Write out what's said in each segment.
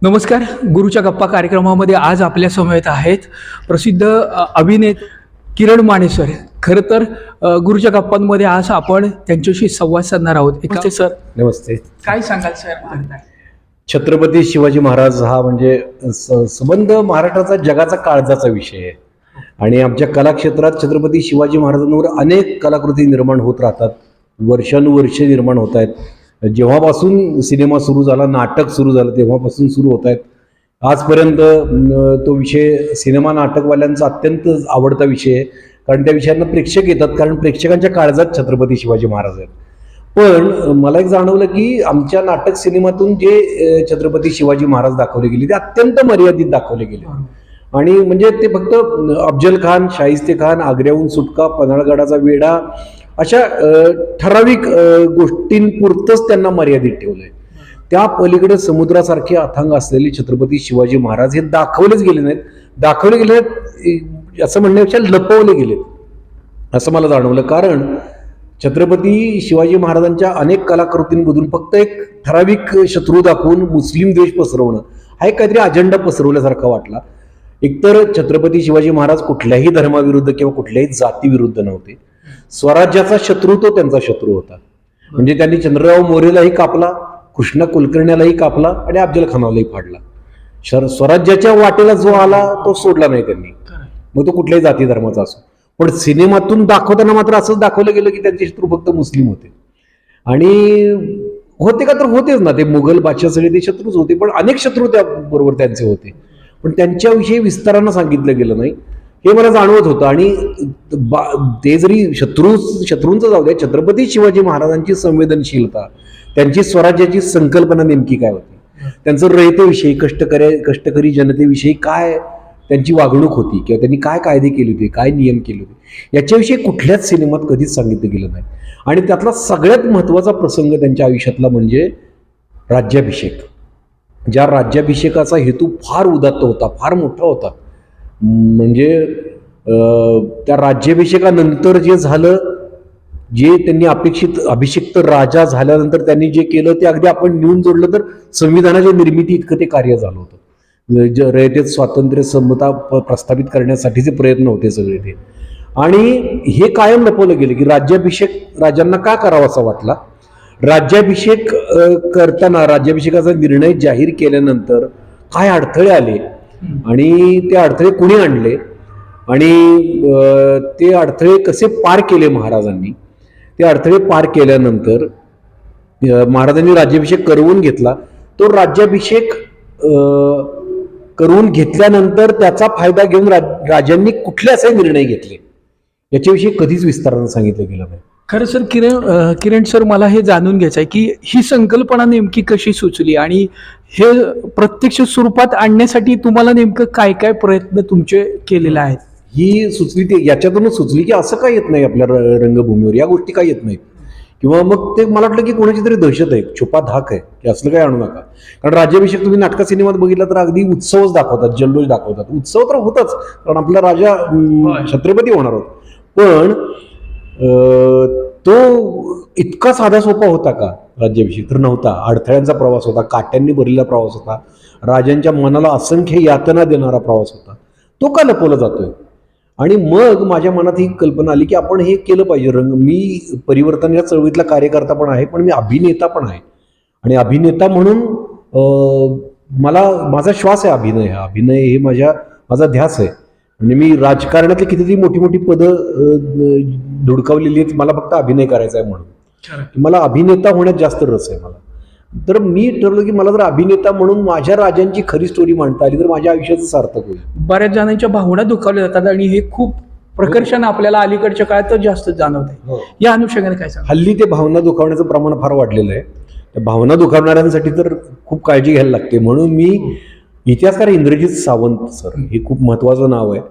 नमस्कार. गुरुच्या गप्पा कार्यक्रमामध्ये आज आपल्या समवेत आहेत प्रसिद्ध अभिनेते किरण माने सर. खरं तर गुरुच्या गप्पांमध्ये आज आपण त्यांच्याशी संवाद साधणार आहोत. नमस्ते सर. नमस्ते. काय सांगाल सर? छत्रपती शिवाजी महाराज हा म्हणजे संबंध महाराष्ट्राचा जगाचा काळजाचा विषय आहे आणि आमच्या कलाक्षेत्रात छत्रपती शिवाजी महाराजांवर अनेक कलाकृती निर्माण होत राहतात, वर्षानुवर्षे निर्माण होत आहेत. जेव्हापासून सिनेमा सुरू झाला, नाटक सुरू झालं तेव्हापासून सुरू होत आहेत. आजपर्यंत तो विषय सिनेमा नाटकवाल्यांचा अत्यंत आवडता विषय आहे, कारण त्या विषयांना प्रेक्षक येतात, कारण प्रेक्षकांच्या काळजात छत्रपती शिवाजी महाराज आहेत. पण मला एक जाणवलं की आमच्या नाटक सिनेमातून जे छत्रपती शिवाजी महाराज दाखवले गेले ते अत्यंत मर्यादित दाखवले गेले आणि म्हणजे ते फक्त अफजल खान, शाहिस्ते खान, आग्र्याहून सुटका, पन्हाळगडाचा वेढा अशा ठराविक गोष्टींपुरतंच त्यांना मर्यादित ठेवलंय. त्या पलीकडे समुद्रासारखे अथांग असलेले छत्रपती शिवाजी महाराज हे दाखवलेच गेले नाहीत. दाखवले गेले नाहीत असं म्हणण्यापेक्षा लपवले गेलेत असं मला जाणवलं. कारण छत्रपती शिवाजी महाराजांच्या अनेक कलाकृतींमधून फक्त एक ठराविक शत्रू दाखवून मुस्लिम द्वेष पसरवणं हा एक काहीतरी अजेंडा पसरवल्यासारखा वाटला. एकतर छत्रपती शिवाजी महाराज कुठल्याही धर्माविरुद्ध किंवा कुठल्याही जातीविरुद्ध नव्हते. स्वराज्याचा शत्रू तो त्यांचा शत्रू होता. म्हणजे त्यांनी चंद्रराव मोरेलाही कापला, कृष्णा कुलकर्ण्यालाही कापला आणि अफजल खानालाही फाडला. स्वराज्याच्या वाटेला जो आला तो सोडला नाही त्यांनी, मग तो कुठल्याही जाती धर्माचा असो. पण सिनेमातून दाखवताना मात्र असंच दाखवलं गेलं की त्यांचे शत्रू फक्त मुस्लिम होते. आणि होते का तर होतेच ना, ते मुघल बादशाह सगळे ते शत्रूच होते, पण अनेक शत्रू त्या बरोबर त्यांचे होते. पण त्यांच्याविषयी विस्तारानं सांगितलं गेलं नाही हे मला जाणवत होतं. आणि ते जरी शत्रूंचं जाऊ द्या, छत्रपती शिवाजी महाराजांची संवेदनशीलता, त्यांची स्वराज्याची संकल्पना नेमकी काय होती, त्यांचं रयतेविषयी, कष्टकरी जनतेविषयी काय त्यांची वागणूक होती किंवा त्यांनी काय कायदे केले होते, काय नियम केले होते, याच्याविषयी कुठल्याच सिनेमात कधीच सांगितलं गेलं नाही. आणि त्यातला सगळ्यात महत्त्वाचा प्रसंग त्यांच्या आयुष्यातला म्हणजे राज्याभिषेक. ज्या राज्याभिषेकाचा हेतू फार उदात्त होता, फार मोठा होता. म्हणजे त्या राज्याभिषेकानंतर जे झालं, जे त्यांनी अभिषिक्त राजा झाल्यानंतर त्यांनी जे केलं ते अगदी आपण नेऊन जोडलं तर संविधानाच्या निर्मिती इतकं ते कार्य झालं होतं. रयतेत स्वातंत्र्य, समता प्रस्थापित करण्यासाठीचे प्रयत्न होते सगळे ते. आणि हे कायम लपवलं गेलं की राज्याभिषेक राजांना का करावासा वाटला. राज्याभिषेक करताना, राज्याभिषेकाचा निर्णय जाहीर केल्यानंतर काय अडथळे आले आणि ते अडथळे कुणी आणले आणि ते अडथळे कसे पार केले महाराजांनी. ते अडथळे पार केल्यानंतर महाराजांनी राज्याभिषेक करवून घेतला. तो राज्याभिषेक करून घेतल्यानंतर त्याचा फायदा घेऊन राजांनी कुठले असे निर्णय घेतले याच्याविषयी कधीच विस्तारानं सांगितलं गेलं नाही. खरं सर, किरण सर, मला हे जाणून घ्यायचं आहे की ही संकल्पना नेमकी कशी सुचली आणि हे प्रत्यक्ष स्वरूपात आणण्यासाठी तुम्हाला नेमकं काय काय प्रयत्न तुमचे केलेले आहेत. ही सुचली ते याच्यातूनच सुचली की असं काय येत नाही आपल्या रंगभूमीवर, या गोष्टी काय येत नाहीत. किंवा मग ते मला वाटलं की कोणाची तरी दहशत आहे, छुपा धाक आहे की असलं काही आणू नका. कारण राज्याभिषेक तुम्ही नाटका सिनेमात बघितला तर अगदी उत्सवच दाखवतात, जल्लोष दाखवतात. उत्सव तर होताच, कारण आपला राजा छत्रपती होणार होता. पण तो इतका साधा सोपा होता का राज्याभिषेक? तर नव्हता. अडथळ्यांचा प्रवास होता, काट्यांनी भरलेला प्रवास होता, राजांच्या मनाला असंख्य यातना देणारा प्रवास होता. तो का लपवला जातोय? आणि मग माझ्या मनात ही कल्पना आली की आपण हे केलं पाहिजे. मी परिवर्तन या चळवळीतला कार्यकर्ता पण आहे, पण मी अभिनेता पण आहे. आणि अभिनेता म्हणून माझा श्वास आहे अभिनय. हा अभिनय हे माझा ध्यास आहे. म्हणजे मी राजकारणातली कितीतरी मोठी मोठी पदं धुडकावलेली आहेत, मला फक्त अभिनय करायचा आहे म्हणून. मला अभिनेता होण्यात जास्त रस आहे मला. तर मी ठरवलं की मला जर अभिनेता म्हणून माझ्या राजांची खरी स्टोरी मांडता आली तर माझ्या आयुष्याचं सार्थक होईल. बऱ्याच जणांच्या भावना दुखावल्या जातात आणि हे खूप प्रकर्षाने आपल्याला अलीकडच्या काळात जास्त जाणवत आहे. या अनुषंगाने काय सांगा? हल्ली ते भावना दुखावण्याचं प्रमाण फार वाढलेलं आहे. त्या भावना दुखावणाऱ्यांसाठी तर खूप काळजी घ्यायला लागते. म्हणून मी इतिहासकार इंद्रजित सावंत सर, हे खूप महत्वाचं नाव आहे,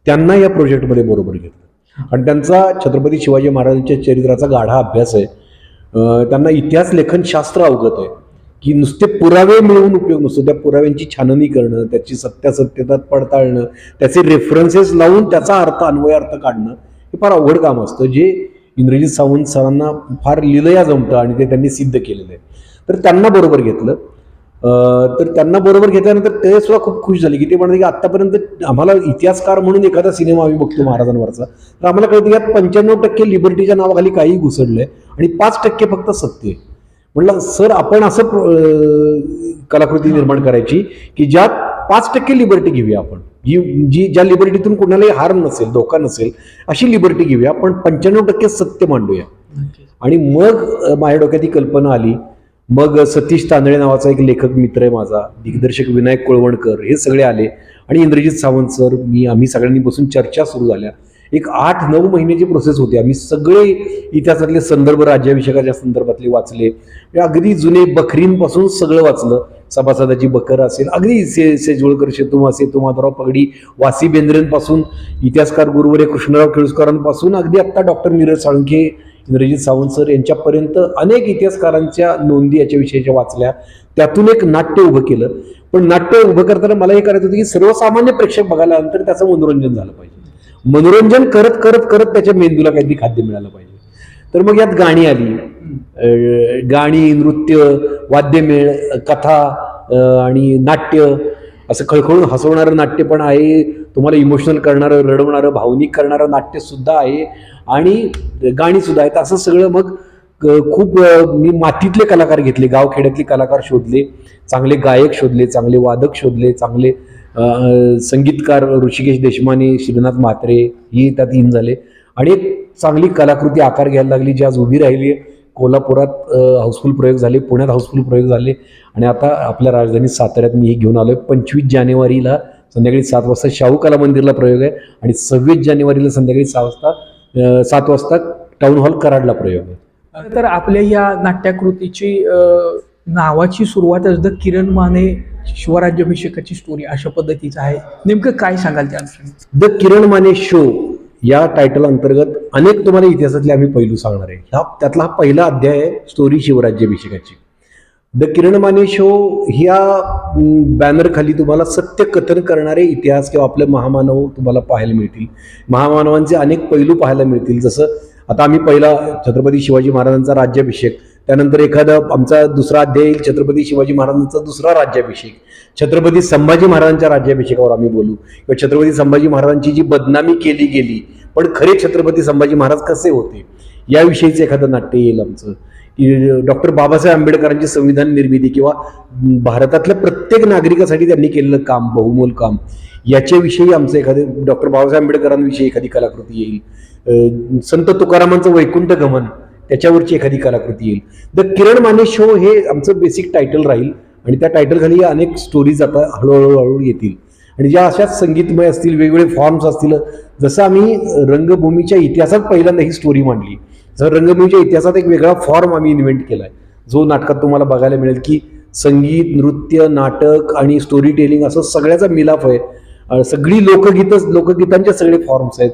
त्यांना या प्रोजेक्टमध्ये बरोबर घेतलं. आणि त्यांचा छत्रपती शिवाजी महाराजांच्या चरित्राचा गाढा अभ्यास आहे. त्यांना इतिहास लेखन शास्त्र अवगत आहे की नुसते पुरावे मिळवून उपयोग नसतो, त्या पुराव्यांची छाननी करणं, त्याची सत्यासत्यता पडताळणं, त्याचे रेफरन्सेस लावून त्याचा अन्वय अर्थ काढणं हे फार अवघड काम असतं, जे इंद्रजित सावंत सरांना फार लिलया जमतं आणि ते त्यांनी सिद्ध केलेलं आहे. तर त्यांना बरोबर घेतलं. तर त्यांना बरोबर घेतल्यानंतर ते सुद्धा खूप खुश झाले की ते म्हणते की आतापर्यंत आम्हाला इतिहासकार म्हणून एखादा सिनेमा आम्ही बघतो महाराजांवरचा, तर आम्हाला कळतं की यात 95% लिबर्टीच्या नावाखाली काही घुसडलंय आणि 5% फक्त सत्य आहे. म्हटलं सर आपण असं कलाकृती निर्माण करायची की ज्यात 5% लिबर्टी घेऊया आपण, ज्या लिबर्टीतून कुणालाही हार्म नसेल, धोका नसेल, अशी लिबर्टी घेऊया, पण 95% सत्य मांडूया. आणि मग माझ्या डोक्यात ही कल्पना आली. मग सतीश तांदळे नावाचा एक लेखक मित्र आहे माझा, दिग्दर्शक विनायक कोळवणकर, हे सगळे आले आणि इंद्रजित सावंत सर, आम्ही सगळ्यांनी बसून चर्चा सुरू झाल्या. एक 8-9 महिन्याची प्रोसेस होती. आम्ही सगळे इतिहासातले संदर्भ राज्याभिषेकाच्या संदर्भातले वाचले, अगदी जुने बखरींपासून सगळं वाचलं. सभासदाची बकर असेल, अगदी सेजवळकर सेतू माधवराव पगडी, वासी बेंद्रेंपासून इतिहासकार गुरुवर्य कृष्णराव केळुसकरांपासून अगदी आत्ता डॉक्टर नीरज साळुंखे, इंद्रजित सावंत सर यांच्यापर्यंत अनेक इतिहासकारांच्या नोंदी याच्या विषयीच्या वाचल्या. त्यातून एक नाट्य उभं केलं. पण नाट्य उभं करताना मला हे करायचं होतं की सर्वसामान्य प्रेक्षक बघायला नंतर त्याचं मनोरंजन झालं पाहिजे. मनोरंजन करत करत करत त्याच्या मेंदूला काहीतरी खाद्य मिळालं पाहिजे. तर मग यात गाणी आली, गाणी, नृत्य, वाद्यमेळ, कथा आणि नाट्य, असं खळखळून हसवणारं नाट्य पण आहे, तुम्हाला इमोशनल करणारं, रडवणारं, भावनिक करणारं नाट्य सुद्धा आहे आणि गाणी सुद्धा आहेत. असं सगळं मग खूप मी मातीतले कलाकार घेतले, गावखेड्यातले कलाकार शोधले, चांगले गायक शोधले, चांगले वादक शोधले, चांगले संगीतकार ऋषिकेश देशमाने, श्रीनाथ म्हात्रे ही त्यात इन झाले आणि एक चांगली कलाकृती आकार घ्यायला लागली, जी आज उभी राहिली. कोल्हापुरात हाऊसफुल प्रयोग झाले, पुण्यात हाऊसफुल प्रयोग झाले आणि आता आपल्या राजधानी साताऱ्यात मी हे घेऊन आलोय. 25 जानेवारीला संध्याकाळी 7 वाजता शाहू कला मंदिरला प्रयोग आहे आणि 26 जानेवारीला संध्याकाळी 7 वाजता टाऊन हॉल कराडला प्रयोग आहे. तर आपल्या या नाट्यकृतीची नावाची सुरुवातच द किरण माने शिवराज्याभिषेकाची स्टोरी अशा पद्धतीचं आहे. नेमकं काय सांगाल त्या अनुषंगाने? द किरण माने शो या टायटल अंतर्गत अनेक तुम्हाला इतिहासातले आम्ही पैलू सांगणार आहे. त्यातला हा पहिला अध्याय आहे स्टोरी शिवराज्याभिषेकाची. द किरण माने शो ह्या बॅनर खाली तुम्हाला सत्य कथन करणारे इतिहास किंवा आपले महामानव तुम्हाला पाहायला मिळतील. महामानवांचे अनेक पैलू पाहायला मिळतील. जसं आता आम्ही पहिला छत्रपती शिवाजी महाराजांचा राज्याभिषेक, त्यानंतर एखादा आमचा दुसरा अध्याय येईल छत्रपती शिवाजी महाराजांचा दुसरा राज्याभिषेक, छत्रपती संभाजी महाराजांच्या राज्याभिषेकावर आम्ही बोलू, किंवा छत्रपती संभाजी महाराजांची जी बदनामी केली गेली पण खरे छत्रपती संभाजी महाराज कसे होते याविषयीचं एखादं नाट्य येईल आमचं. डॉक्टर बाबासाहेब आंबेडकरांची संविधान निर्मिती किंवा भारतातल्या प्रत्येक नागरिकासाठी त्यांनी केलेलं काम, बहुमोल काम, याच्याविषयी आमचं एखादे डॉक्टर बाबासाहेब आंबेडकरांविषयी एखादी कलाकृती येईल. संत तुकारामांचं वैकुंठ गमन त्याच्यावरची एखादी कलाकृती येईल. द किरण माने शो हे आमचं बेसिक टायटल राहील आणि त्या टायटलखाली अनेक स्टोरीज आता हळूहळू येतील आणि ज्या अशा संगीतमय असतील, वेगवेगळे फॉर्म्स असतील. जसं आम्ही रंगभूमीच्या इतिहासात पहिल्यांदा ही स्टोरी मांडली, जर रंगभूमीच्या इतिहासात एक वेगळा फॉर्म आम्ही इन्व्हेंट केलाय, जो नाटकात तुम्हाला बघायला मिळेल की संगीत, नृत्य, नाटक आणि स्टोरी टेलिंग असं सगळ्याचा मिलाफ आहे. सगळी लोकगीतांचे सगळे फॉर्म्स आहेत,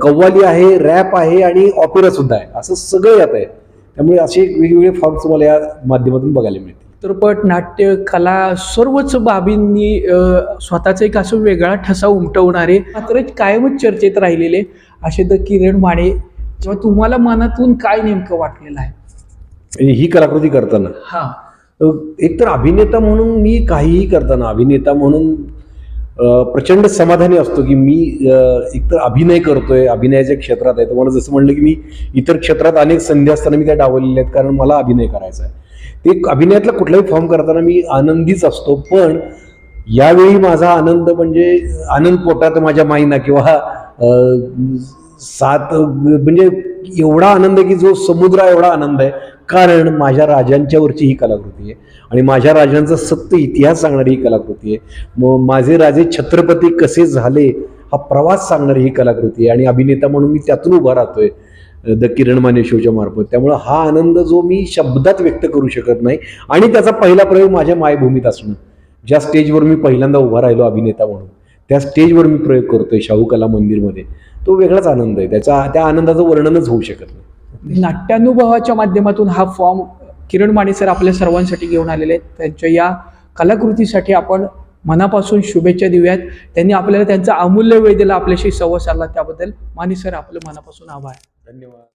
कव्वाली आहे, रॅप आहे आणि ऑपेरा सुद्धा आहे, असं सगळं यात आहे. त्यामुळे असे वेगवेगळे फॉर्म्स तुम्हाला या माध्यमातून बघायला मिळतील. चित्रपट, नाट्य, कला सर्वच बाबींनी स्वतःचा एक असं वेगळा ठसा उमटवणारे मात्र कायमच चर्चेत राहिलेले असे द किरण माने, जेव्हा तुम्हाला मनातून काय नेमकं वाटलेलं आहे ही कलाकृती करताना? एकतर अभिनेता म्हणून मी काहीही करताना, अभिनेता म्हणून प्रचंड समाधानी असतो की मी एकतर अभिनय करतोय, अभिनयाच्या क्षेत्रात आहे. तुम्हाला जसं म्हणलं की मी इतर क्षेत्रात अनेक संधी असताना मी त्या डावलेल्या आहेत, कारण मला अभिनय करायचा आहे. ते अभिनयातला कुठलाही फॉर्म करताना मी आनंदीच असतो. पण यावेळी माझा आनंद म्हणजे आनंद पोटात माझ्या माईना किंवा म्हणजे एवढा आनंद की जो समुद्र एवढा आनंद आहे, कारण माझ्या राजांच्यावरची ही कलाकृती आहे आणि माझ्या राजांचा सत्य इतिहास सांगणारी ही कलाकृती आहे. मग माझे राजे छत्रपती कसे झाले हा प्रवास सांगणारी ही कलाकृती आहे आणि अभिनेता म्हणून मी त्यातून उभा राहतोय द किरण माने शोच्या मार्फत. त्यामुळं हा आनंद जो मी शब्दात व्यक्त करू शकत नाही आणि त्याचा पहिला प्रयोग माझ्या मायभूमीत असणं, ज्या स्टेजवर मी पहिल्यांदा उभा राहिलो अभिनेता म्हणून, त्या स्टेजवर मी प्रयोग करतोय शाहू कला मंदिरमध्ये, तो वेगळाच आनंद आहे. त्या आनंदाचं वर्णनच होऊ शकत नाही. नाट्यानुभवाच्या माध्यमातून हा फॉर्म किरण माने सर आपल्या सर्वांसाठी घेऊन आलेले आहेत. त्यांच्या या कलाकृतीसाठी आपण मनापासून शुभेच्छा देऊयात. त्यांनी आपल्याला त्यांचा अमूल्य वेळ दिला, आपल्याशी संवाद साधला, त्याबद्दल माने सर आपलं मनापासून आभार. धन्यवाद.